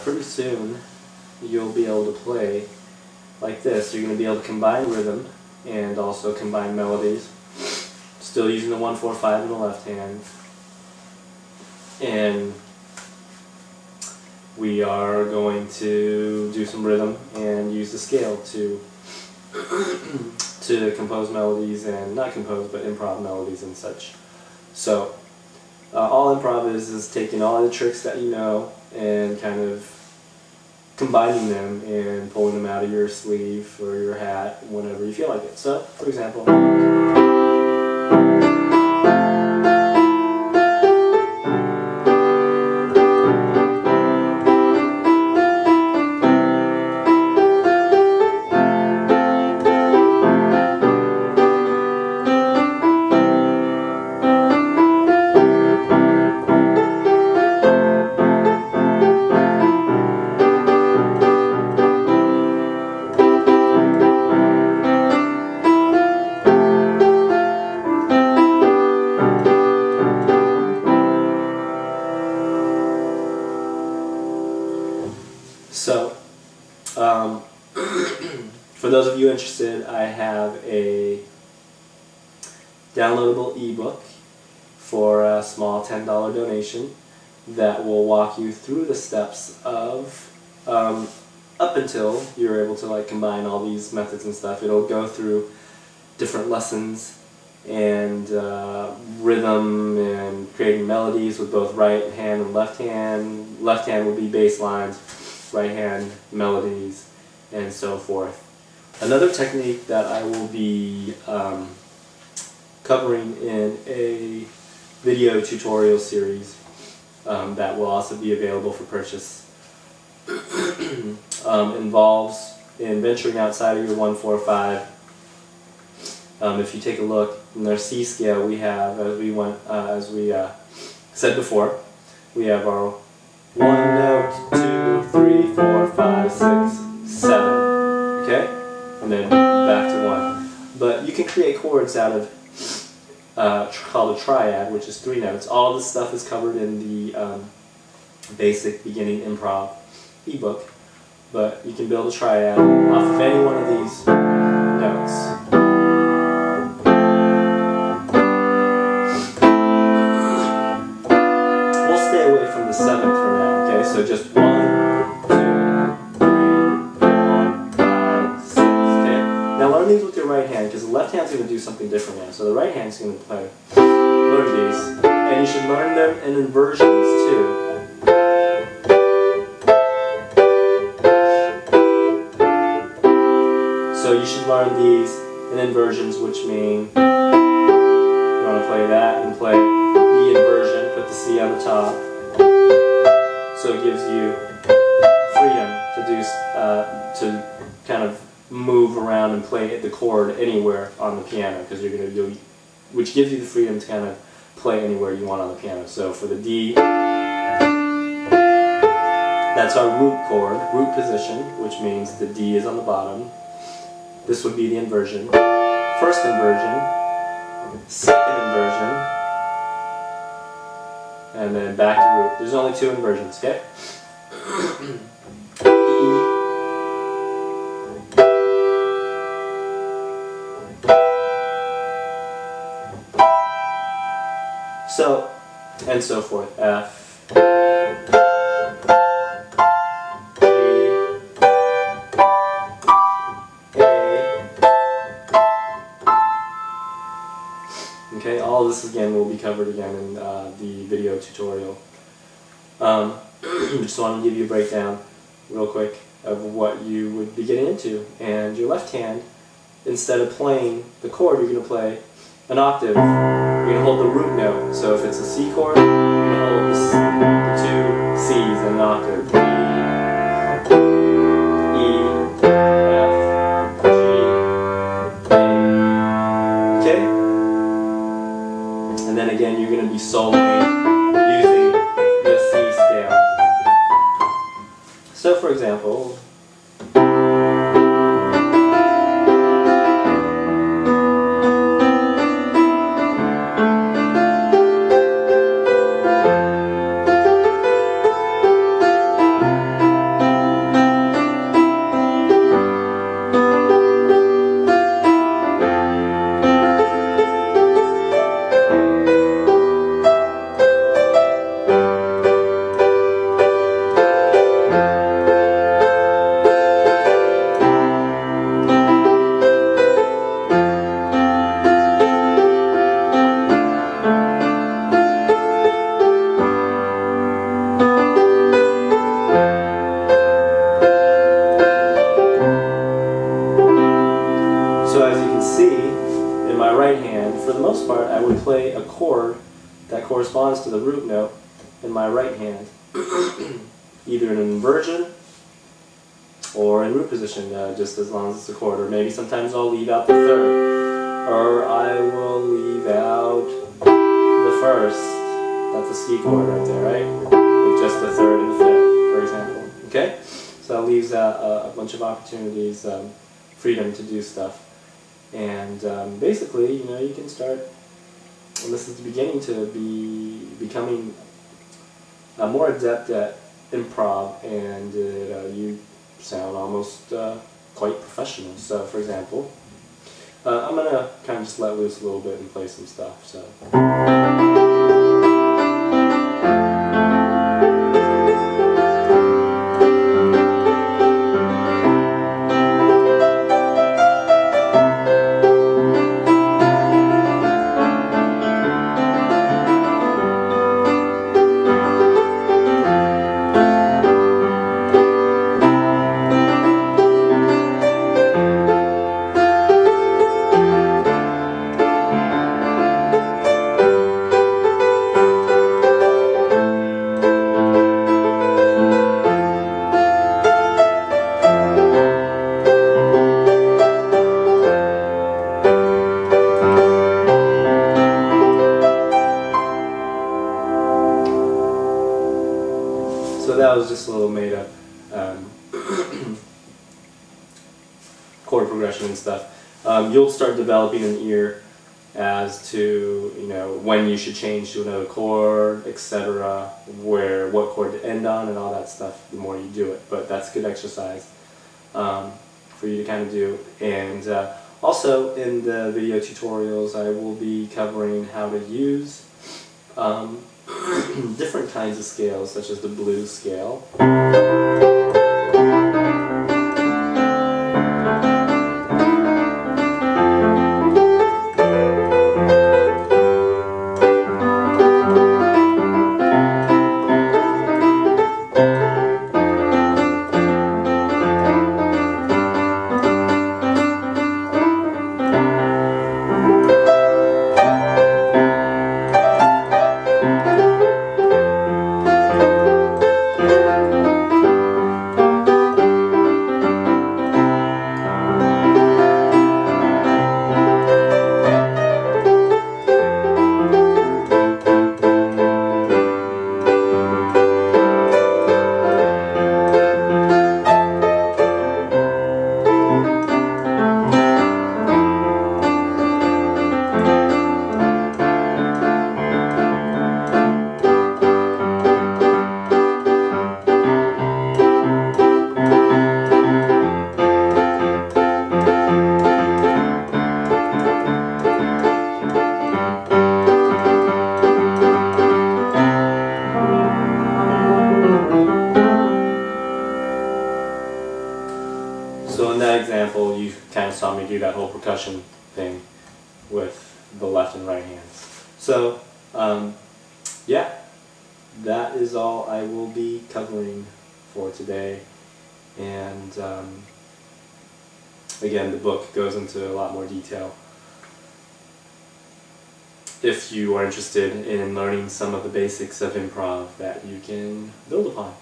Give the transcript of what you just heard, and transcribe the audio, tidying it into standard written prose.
Pretty soon you'll be able to play like this. You're going to be able to combine rhythm and also combine melodies, still using the 1-4-5 in the left hand, and we are going to do some rhythm and use the scale to to compose melodies, and not compose but improv melodies and such. So all improv is taking all the tricks that you know and kind of combining them and pulling them out of your sleeve or your hat whenever you feel like it. So, for example, for those of you interested, I have a downloadable ebook for a small $10 donation that will walk you through the steps of up until you're able to combine all these methods and stuff. It'll go through different lessons and rhythm and creating melodies with both right hand and left hand. Left hand will be bass lines, right hand melodies, and so forth. Another technique that I will be covering in a video tutorial series that will also be available for purchase involves in venturing outside of your 1-4-5. If you take a look in our C scale, we have, as we said before, we have our 1 note, 2, 3, 4, 5, 6, 7. Okay? And then back to 1. But you can create chords out of called a triad, which is 3 notes. All this stuff is covered in the basic beginning improv ebook. But you can build a triad off of any one of these notes. We'll stay away from the 7th for now, okay? So just 1, 2, 3, 4, 5, 6, okay? Now learn these with your right hand, because the left hand's going to do something different now. So the right hand's going to play. Learn these. And you should learn them in inversions too. So you should learn these in inversions, which mean you want to play that and play the inversion, put the C on the top. So it gives you freedom to do to kind of move around and play the chord anywhere on the piano, because you're going to do, which gives you the freedom to kind of play anywhere you want on the piano. So for the D, that's our root chord, root position, which means the D is on the bottom. This would be the inversion. First inversion, second inversion, and then back to root. There's only 2 inversions, okay? E. So, and so forth. F. Okay, all this again will be covered again in the video tutorial. Just wanted to give you a breakdown real quick of what you would be getting into. And your left hand, instead of playing the chord, you're going to play an octave. You're going to hold the root note. So if it's a C chord, you're going to hold the 2 C's in an octave. And then again, you're going to be soloing using the C scale. So for example, either in inversion or in root position, just as long as it's a chord. Or maybe sometimes I'll leave out the third, or I will leave out the first. That's a C chord right there, right? With just the third and the fifth, for example. Okay? So that leaves a bunch of opportunities, freedom to do stuff. And basically, you know, you can start, and this is the beginning to becoming more adept at improv, and you sound almost quite professional. So, for example, I'm going to kind of just let loose a little bit and play some stuff. So. So that was just a little made up chord progression and stuff. You'll start developing an ear as to, you know, when you should change to another chord, etc., what chord to end on, and all that stuff the more you do it. But that's good exercise for you to kind of do. And also in the video tutorials I will be covering how to use different kinds of scales, such as the blues scale. So in that example, you kind of saw me do that whole percussion thing with the left and right hands. So, yeah, that is all I will be covering for today. And again, the book goes into a lot more detail if you are interested in learning some of the basics of improv that you can build upon.